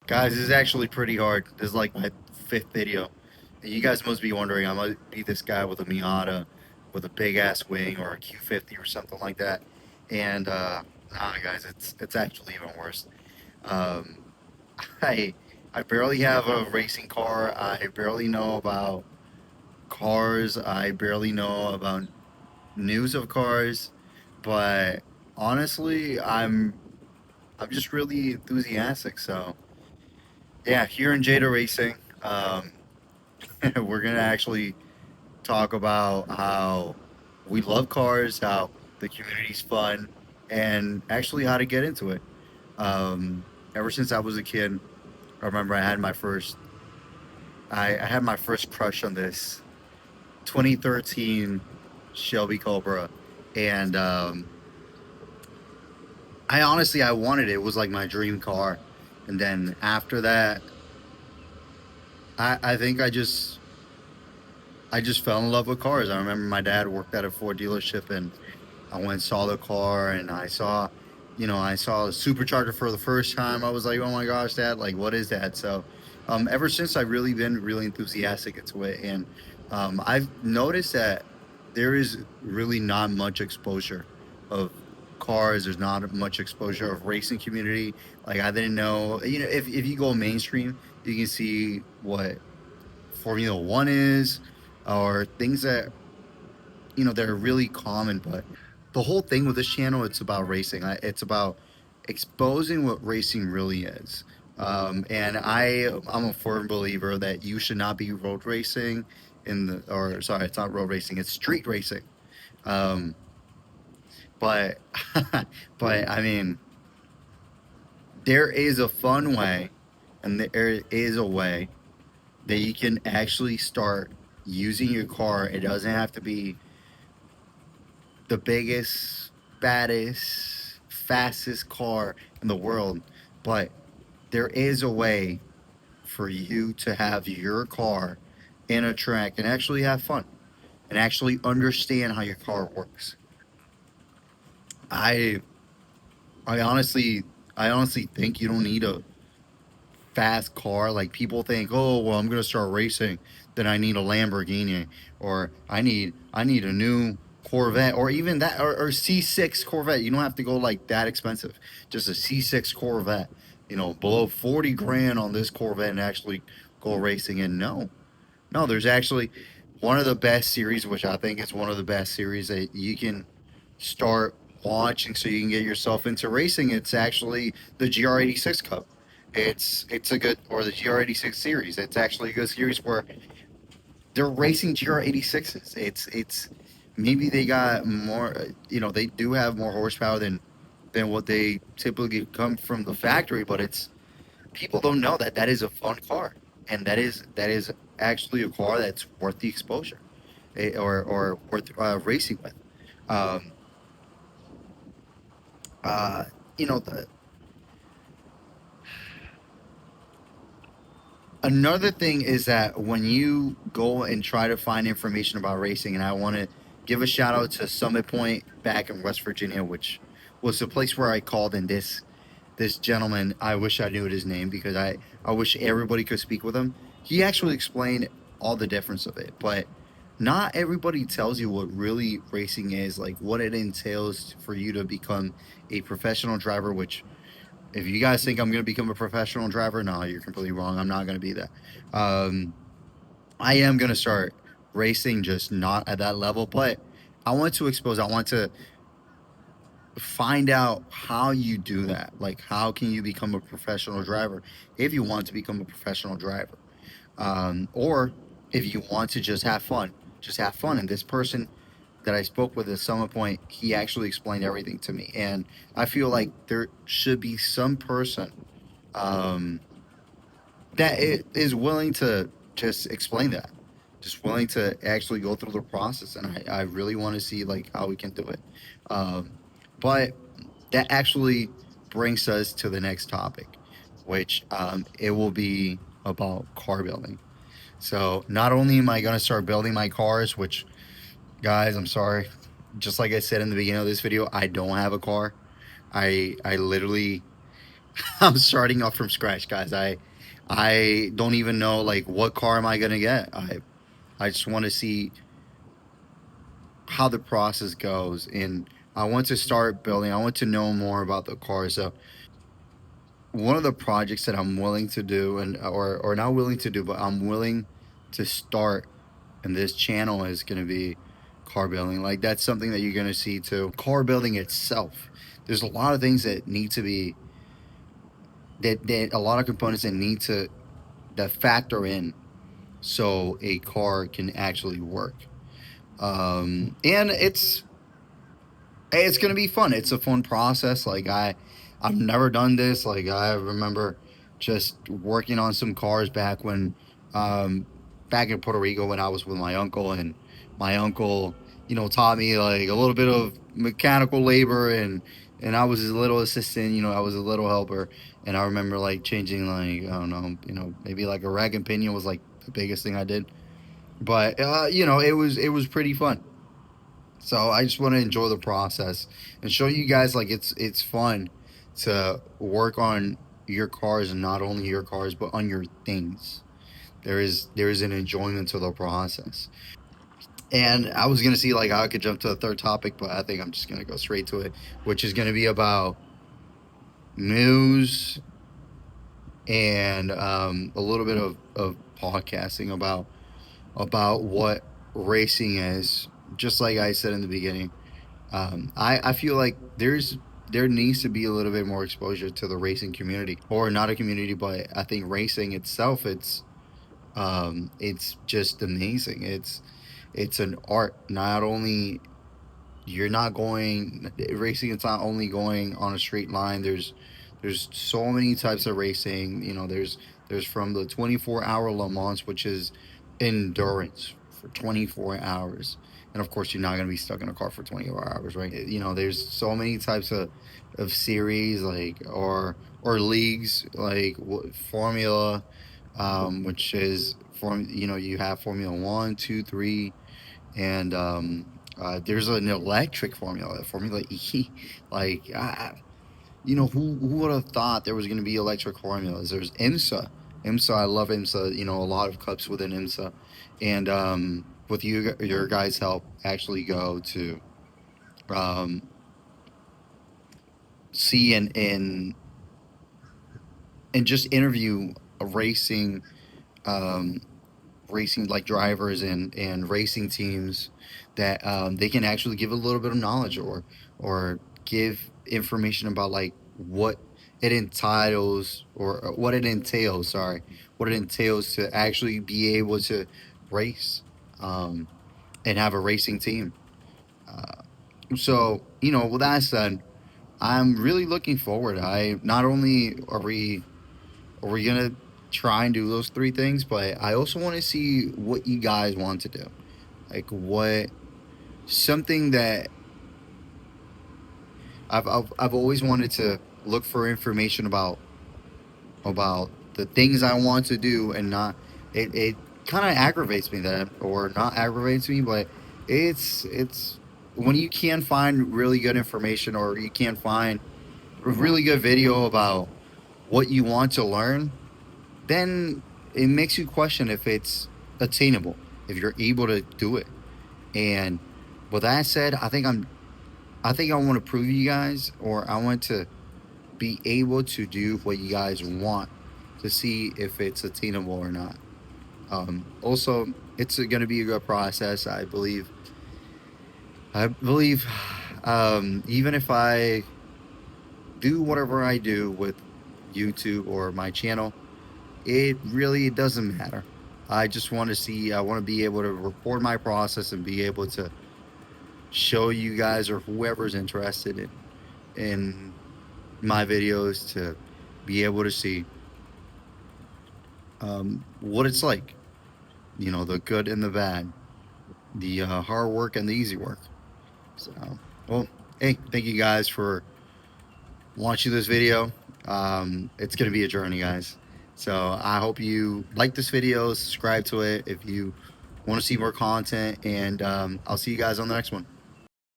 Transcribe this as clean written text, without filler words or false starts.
Guys, this is actually pretty hard. This is like my fifth video. And you guys must be wondering, I might be this guy with a Miata with a big ass wing or a Q50 or something like that. And nah, guys, it's actually even worse. Um, I I barely have a racing car. I barely know about cars. I barely know about news of cars. But honestly, I'm just really enthusiastic. So yeah, here in Jada Racing. Um, we're gonna actually talk about how we love cars, how the community's fun, and actually how to get into it. Um, ever since I was a kid, I remember I had my first crush on this 2013 Shelby Cobra, and I wanted it. It was like my dream car, and then after that, I think I just fell in love with cars. I remember my dad worked at a Ford dealership, and I went and saw the car, and I saw a supercharger for the first time. I was like, oh my gosh, Dad, like, what is that? So, ever since I've really been really enthusiastic into it, and I've noticed that there is really not much exposure of cars. There's not much exposure of racing community. Like I didn't know, if you go mainstream, you can see what Formula One is, or things that that are really common. But the whole thing with this channel, it's about racing. It's about exposing what racing really is. And I'm a firm believer that you should not be road racing or sorry, it's not road racing, it's street racing. Um, but but I mean, there is a fun way, and there is a way that you can actually start using your car. It doesn't have to be the biggest, baddest, fastest car in the world, but there is a way for you to have your car in a track and actually have fun and actually understand how your car works. I I honestly I honestly think you don't need a fast car. Like people think, oh well, I'm gonna start racing, then I need a Lamborghini, or I need a new Corvette, or even that, or C6 Corvette. You don't have to go like that expensive. Just a C6 Corvette. Below 40 grand on this Corvette and actually go racing. And no, there's actually one of the best series, which I think is one of the best series that you can start watching so you can get yourself into racing. It's actually the GR86 Cup. It's a good, or the GR86 series. It's actually a good series where they're racing GR86s. It's maybe they got more. They do have more horsepower than what they typically come from the factory, but it's people don't know that that is a fun car, and that is actually a car that's worth the exposure, or worth racing with. Um, uh, the Another thing is that when you go and try to find information about racing, and I want to give a shout out to Summit Point back in West Virginia, which was the place where I called, and this gentleman, I wish I knew his name because I wish everybody could speak with him. He actually explained all the difference of it, but not everybody tells you what really racing is, like what it entails for you to become a professional driver, which if you guys think I'm going to become a professional driver, no, you're completely wrong. I'm not going to be that. Um, I am going to start racing, just not at that level. But I want to expose. I want to find out how you do that. Like, how can you become a professional driver if you want to become a professional driver, or if you want to just have fun. And this person that I spoke with at Summit Point, he actually explained everything to me. And I feel like there should be some person um, that is willing to just explain that, just willing to actually go through the process. And I really want to see like how we can do it. Um, but that actually brings us to the next topic, which it will be about car building. So not only am I going to start building my cars, which guys, I'm sorry. Just like I said in the beginning of this video, I don't have a car. I literally I'm starting off from scratch, guys. I don't even know like what car am I gonna get. I just want to see how the process goes, and I want to start building. I want to know more about the car. So one of the projects that I'm willing to do, and or not willing to do, but I'm willing to start, and this channel is going to be car building. Like that's something that you're going to see too. Car building itself. There's a lot of things that need to be that a lot of components that need to that factor in so a car can actually work. And it's gonna be fun. It's a fun process. Like I've never done this. Like I remember just working on some cars um, back in Puerto Rico when I was with my uncle, and my uncle, taught me like a little bit of mechanical labor, and I was his little assistant. I was a little helper, and I remember like changing like I don't know, maybe like a rack and pinion was like the biggest thing I did. But it was pretty fun. So I just want to enjoy the process and show you guys like it's fun to work on your cars, and not only your cars but on your things. There is an enjoyment to the process. And I was gonna see like how I could jump to the third topic, but I think I'm just gonna go straight to it, which is gonna be about news and a little bit of podcasting about what racing is. Just like I said in the beginning, I feel like there needs to be a little bit more exposure to the racing community, or not a community, but I think racing itself, it's just amazing. It's an art. Not only you're not going racing, it's not only going on a straight line. There's so many types of racing. There's from the 24-hour Le Mans, which is endurance for 24 hours. And of course, you're not going to be stuck in a car for 24 hours, right? There's so many types of series, like or leagues, like Formula, which is you have Formula One, two, three, and there's an electric Formula E. Like, who would have thought there was going to be electric formulas? There's IMSA. IMSA, I love IMSA. A lot of cups within IMSA, and with your guys' help, actually go to um, see and just interview a um, racing like drivers and racing teams that they can actually give a little bit of knowledge, or give information about like what it entitles or what it entails, sorry, what it entails to actually be able to race, um, and have a racing team. So with that said, I'm really looking forward. I not only are we gonna try and do those three things, but I also want to see what you guys want to do. Like what something that I've always wanted to look for information about the things I want to do, and not it kind of aggravates me that, or not aggravates me, but it's when you can't find really good information, or you can't find a really good video about what you want to learn, then it makes you question if it's attainable, if you're able to do it. And with that said, I think I want to prove you guys, or I want to be able to do what you guys want, to see if it's attainable or not. Also, it's going to be a good process. I believe, even if I do whatever I do with YouTube or my channel, it really doesn't matter. I just want to see. I want to be able to record my process and be able to show you guys, or whoever's interested in my videos, to be able to see what it's like. The good and the bad, the hard work and the easy work. So, well, hey, thank you guys for watching this video. It's gonna be a journey, guys. So I hope you like this video, subscribe to it if you want to see more content, and I'll see you guys on the next one.